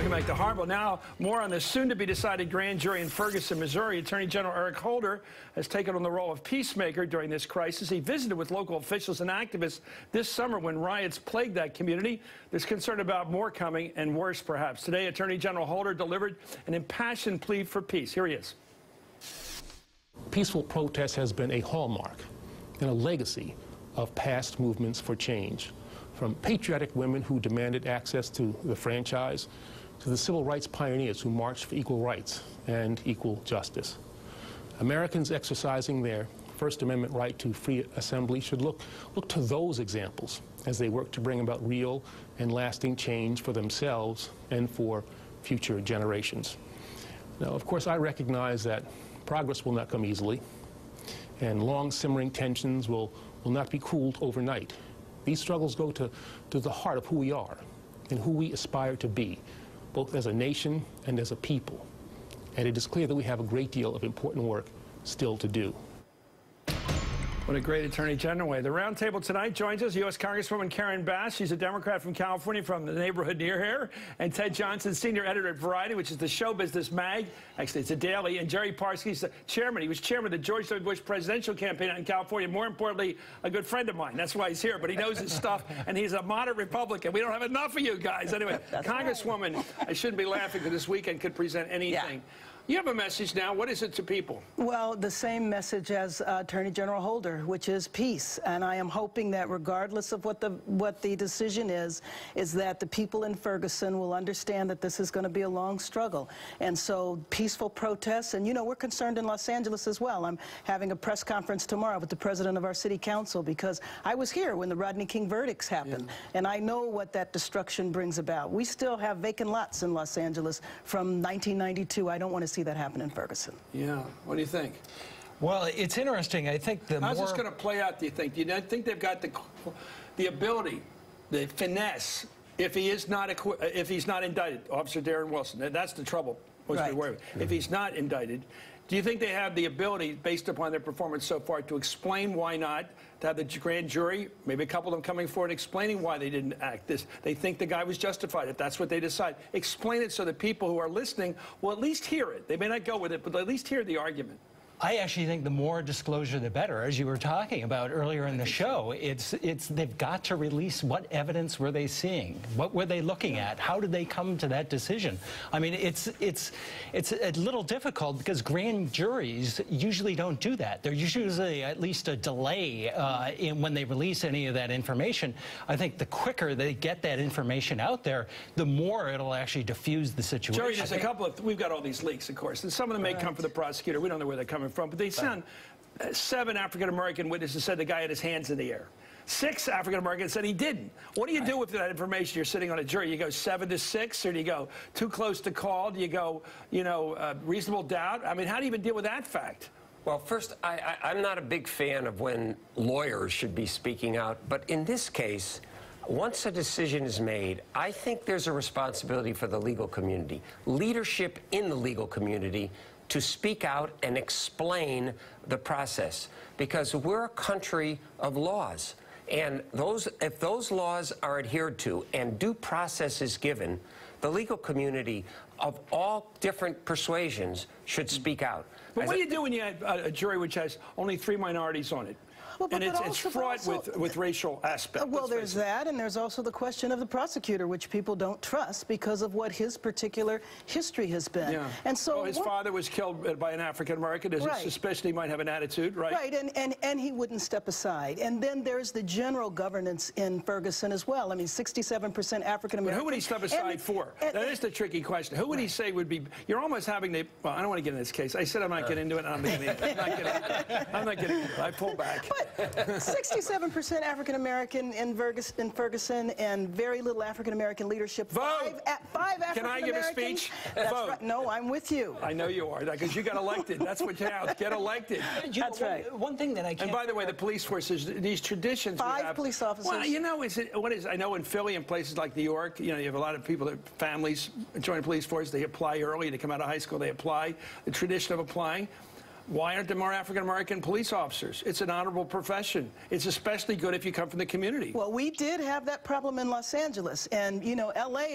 Welcome back to Hardball. Now, more on the soon-to-be-decided grand jury in Ferguson, Missouri. Attorney General Eric Holder has taken on the role of peacemaker during this crisis. He visited with local officials and activists this summer when riots plagued that community. There's concern about more coming and worse, perhaps. Today, Attorney General Holder delivered an impassioned plea for peace. Here he is. Peaceful protest has been a hallmark and a legacy of past movements for change, from patriotic women who demanded access to the franchise to the civil rights pioneers who marched for equal rights and equal justice. Americans exercising their First Amendment right to free assembly should look to those examples as they work to bring about real and lasting change for themselves and for future generations. Now, of course, I recognize that progress will not come easily, and long simmering tensions will not be cooled overnight. These struggles go to the heart of who we are and who we aspire to be, both as a nation and as a people. And it is clear that we have a great deal of important work still to do. What a great Attorney General way. The roundtable tonight joins us U.S. Congresswoman Karen Bass. She's a Democrat from California, from the neighborhood near here. And Ted Johnson, senior editor at Variety, which is the show business mag. Actually, it's a daily. And Jerry Parsky's the chairman. He was chairman of the George W. Bush presidential campaign out in California. More importantly, a good friend of mine. That's why he's here. But he knows his stuff, and he's a moderate Republican. We don't have enough of you guys. Anyway, Congresswoman, right. I shouldn't be laughing because this weekend could present anything. Yeah. You have a message now. What is it to people? Well, the same message as Attorney General Holder, which is peace. And I am hoping that regardless of what the decision is that the people in Ferguson will understand that this is going to be a long struggle. And so peaceful protests, and you know, we're concerned in Los Angeles as well. I'm having a press conference tomorrow with the president of our city council because I was here when the Rodney King verdicts happened. Yeah. And I know what that destruction brings about. We still have vacant lots in Los Angeles from 1992. I don't want to see that happen in Ferguson. Yeah. What do you think? Well, it's interesting. I think how's this going to play out, do you think? Do you think they've got the ability, the finesse, if he's not indicted, Officer Darren Wilson? That's the trouble. Right. If he's not indicted, do you think they have the ability, based upon their performance so far, to explain why not, to have the grand jury, maybe a couple of them coming forward, explaining why they didn't act this? They think the guy was justified, if that's what they decide. Explain it so that people who are listening will at least hear it. They may not go with it, but they'll at least hear the argument. I actually think the more disclosure, the better. As you were talking about earlier in the show, they've got to release what evidence were they seeing, what were they looking at, how did they come to that decision? I mean, it's a little difficult because grand juries usually don't do that. There's usually at least a delay when they release any of that information. I think the quicker they get that information out there, the more it'll actually diffuse the situation. Jerry, there's a couple of, we've got all these leaks, of course, and some of them may come from the prosecutor. We don't know where they're coming from, but they sound 7 African-American witnesses said the guy had his hands in the air. 6 African-Americans said he didn't. What do you do with that information? You're sitting on a jury. You go 7 to 6, or do you go too close to call? Do you go, you know, reasonable doubt? I mean, how do you even deal with that fact? Well, first, I'm not a big fan of when lawyers should be speaking out, but in this case, once a decision is made, I think there's a responsibility for the legal community, leadership in the legal community, to speak out and explain the process, because we're a country of laws, and if those laws are adhered to and due process is given, the legal community of all different persuasions should speak out. But what do you do when you have a jury which has only 3 minorities on it? Well, and it's fraught with racial aspects. Well, there's that, and there's also the question of the prosecutor, which people don't trust because of what his particular history has been. Yeah. And so, well, his father was killed by an African-American. There's a suspicion he might have an attitude, right? Right, and he wouldn't step aside. And then there's the general governance in Ferguson as well. I mean, 67% African-American. But who would he step aside for? That is the tricky question. Who would he say would be? You're almost having the. Well, I don't want to get into this case. I said I'm not getting into it. I'm not getting into it. I pull back. But 67% African-American in Ferguson, and very little African-American leadership. Vote! 5 African-Americans. Can I give a speech? Vote. Right. No, I'm with you. I know you are, because you got elected. That's what counts. Get elected. That's right. One thing that I can't... And by the way, the police forces, these traditions 5 police officers. Well, you know, I know in Philly and places like New York, you know, you have a lot of people that families join the police force. They apply early. They come out of high school. They apply. The tradition of applying. Why aren't there more African-American police officers? It's an honorable profession. It's especially good if you come from the community. Well, we did have that problem in Los Angeles. And, you know, L.A.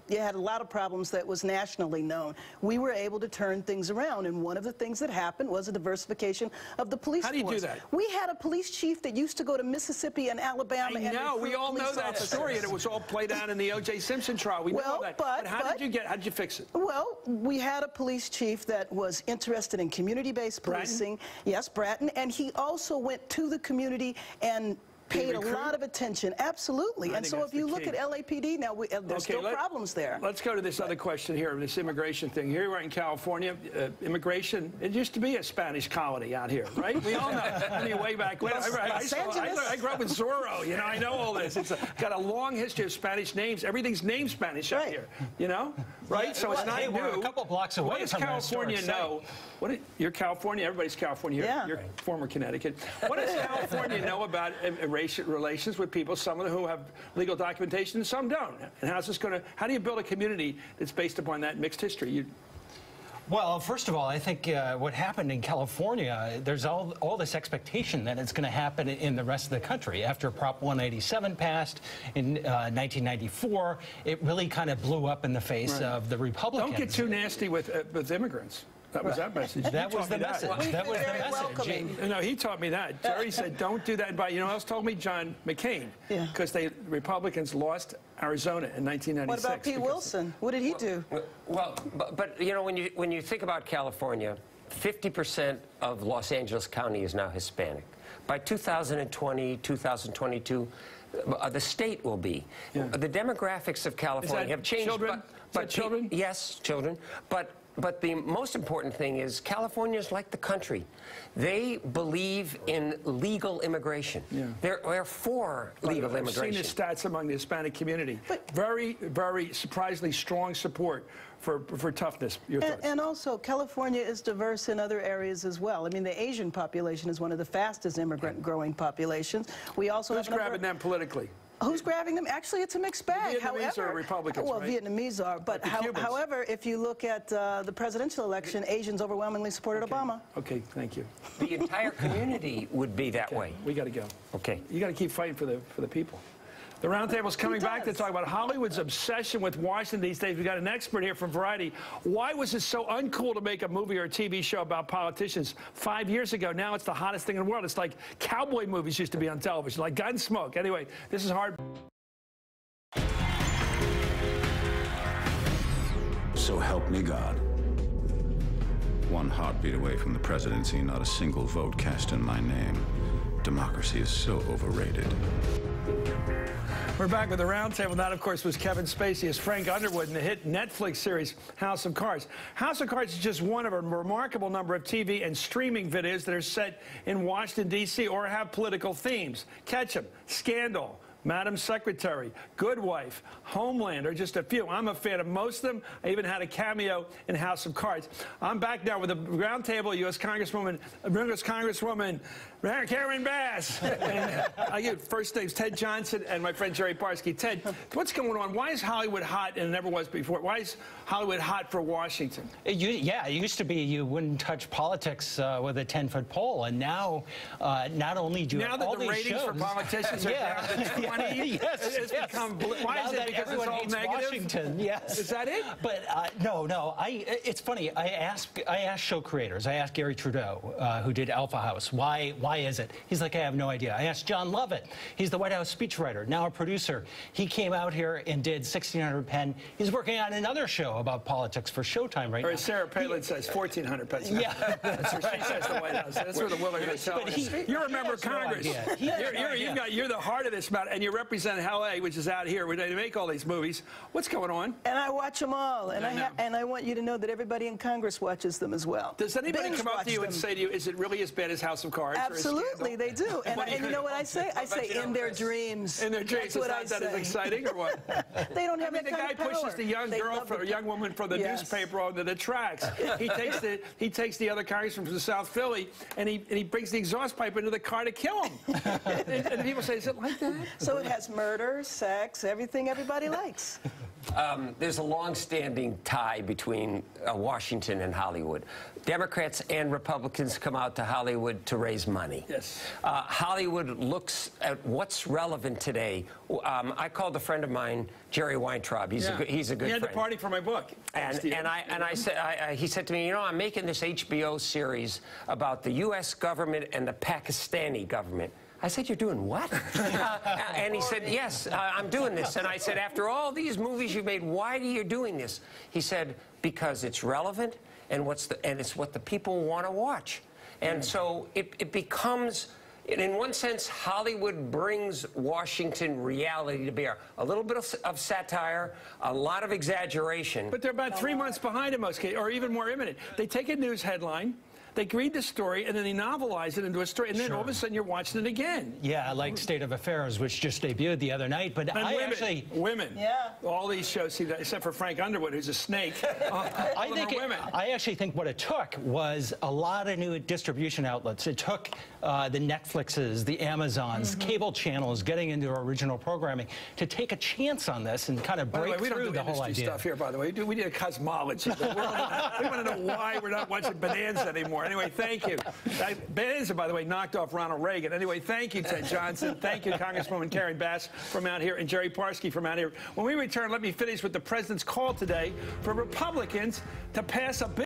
had a lot of problems that was nationally known. We were able to turn things around. And one of the things that happened was a diversification of the police force. How do you do that? We had a police chief that used to go to Mississippi and Alabama. I know. We all know that story. And it was all played out in the O.J. Simpson trial. We know that. But how did you fix it? Well, we had a police chief that was interested in community-based policing. Yes, Bratton. And he also went to the community and paid a lot of attention. Absolutely. And so if you look at LAPD now, there's still problems there. Let's go to this other question here, this immigration thing. Here we are in California. Immigration, it used to be a Spanish colony out here, right? We all know. I mean, way back when. I grew up in Zorro. You know, I know all this. It's got a long history of Spanish names. Everything's named Spanish out here, you know? Right? Yeah, so it's not new. We're a couple blocks away what does from California know? You're California. Everybody's California here. Yeah. You're former Connecticut. What does California know about relations with people, some of them who have legal documentation and some don't? And how's this going to, how do you build a community that's based upon that mixed history? Well, first of all, I think what happened in California, there's all this expectation that it's going to happen in the rest of the country. After Prop 187 passed in 1994, it really kind of blew up in the face of the Republicans. Don't get too nasty with immigrants. That was that message. That was the message. That was the message. No, he taught me that. Jerry said, don't do that. But you know who else told me? John McCain. Because the Republicans lost Arizona in 1996. What about Pete Wilson? What did he do? Well, but you know, when you think about California, 50% of Los Angeles County is now Hispanic. By 2020, 2022, the state will be. The demographics of California have changed. Children? But children? Yes, children. But the most important thing is California is like the country. They believe in legal immigration. They're for legal immigration. I've seen the stats among the Hispanic community. Very, very surprisingly strong support for toughness. And also, California is diverse in other areas as well. I mean, the Asian population is one of the fastest immigrant growing populations. We also Who's grabbing them politically? Who's grabbing them? Actually, it's a mixed bag. The Vietnamese are Republicans, well, right? Vietnamese are. But however, if you look at the presidential election, Asians overwhelmingly supported Obama. Okay, thank you. The entire community would be that way. We got to go. Okay. You got to keep fighting for the people. The roundtable's coming back to talk about Hollywood's obsession with Washington these days. We got an expert here from Variety. Why was it so uncool to make a movie or a TV show about politicians 5 years ago? Now it's the hottest thing in the world. It's like cowboy movies used to be on television, like Gunsmoke. Anyway, this is Hardball. So help me God. One heartbeat away from the presidency, not a single vote cast in my name. Democracy is so overrated. We're back with the roundtable. That, of course, was Kevin Spacey as Frank Underwood in the hit Netflix series House of Cards. House of Cards is just one of a remarkable number of TV and streaming videos that are set in Washington, D.C. or have political themes. Catch 'em. Scandal, Madam Secretary, Good Wife, Homeland are just a few. I'm a fan of most of them. I even had a cameo in House of Cards. I'm back now with the roundtable, U.S. Congresswoman Karen Bass. And first names Ted Johnson and my friend Jerry Parsky. Ted, what's going on? Why is Hollywood hot and it never was before? Why is Hollywood hot for Washington? It used to be you wouldn't touch politics with a 10-foot pole, and now not only do you have all these ratings shows, for politicians are down to 20, it's become. Why now is it? Because it's all negative. Washington, yes. Is that it? But no. It's funny. I asked show creators. I asked Gary Trudeau, who did Alpha House, why is it? He's like, I have no idea. I asked John Lovett. He's the White House speechwriter, now a producer. He came out here and did 1600 Penn. He's working on another show about politics for Showtime right now. Or as Sarah Palin says, 1400 Penn. Yeah. That's what she says, the White House. That's where the women are going to tell us. You're a member of Congress. You're the heart of this matter, and you represent L.A., which is out here where they make all these movies. What's going on? And I watch them all, and I want you to know that everybody in Congress watches them as well. Does anybody come up to you and say to you, is it really as bad as House of Cards? Absolutely, they do. And you know what I say? I say in their dreams. In their dreams. That's what It's not I that say. exciting or what? They don't have I mean, the guy pushes the young girl or young woman from the newspaper onto the tracks. He takes the other congressman from South Philly and he brings the exhaust pipe into the car to kill him. and people say, is it like that? So it has murder, sex, everything everybody likes. There's a long-standing tie between Washington and Hollywood. Democrats and Republicans come out to Hollywood to raise money. Yes. Hollywood looks at what's relevant today. I called a friend of mine, Jerry Weintraub. He's a good friend. He had the party for my book. He said to me, you know, I'm making this HBO series about the U.S. government and the Pakistani government. I said, you're doing what? And he said, yes, I'm doing this. And I said, after all these movies you've made, why are you doing this? He said, because it's relevant and it's what the people want to watch. And so it becomes, in one sense, Hollywood brings Washington reality to bear. A little bit of satire, a lot of exaggeration. But they're about 3 months behind in most cases, or even more imminent. They take a news headline, they read the story, and then they novelize it into a story, and then all of a sudden you're watching it again. Yeah, like State of Affairs, which just debuted the other night. But women. Yeah. All these shows, see that, except for Frank Underwood, who's a snake. I actually think what it took was a lot of new distribution outlets. It took the Netflixes, the Amazons, cable channels getting into original programming to take a chance on this and kind of break through the whole idea. We don't do stuff here, by the way. We need a cosmology. We want to know why we're not watching Bonanza anymore. Anyway, thank you. Bonanza, by the way, knocked off Ronald Reagan. Anyway, thank you, Ted Johnson. Thank you, Congresswoman Karen Bass from out here and Jerry Parsky from out here. When we return, let me finish with the president's call today for Republicans to pass a bill.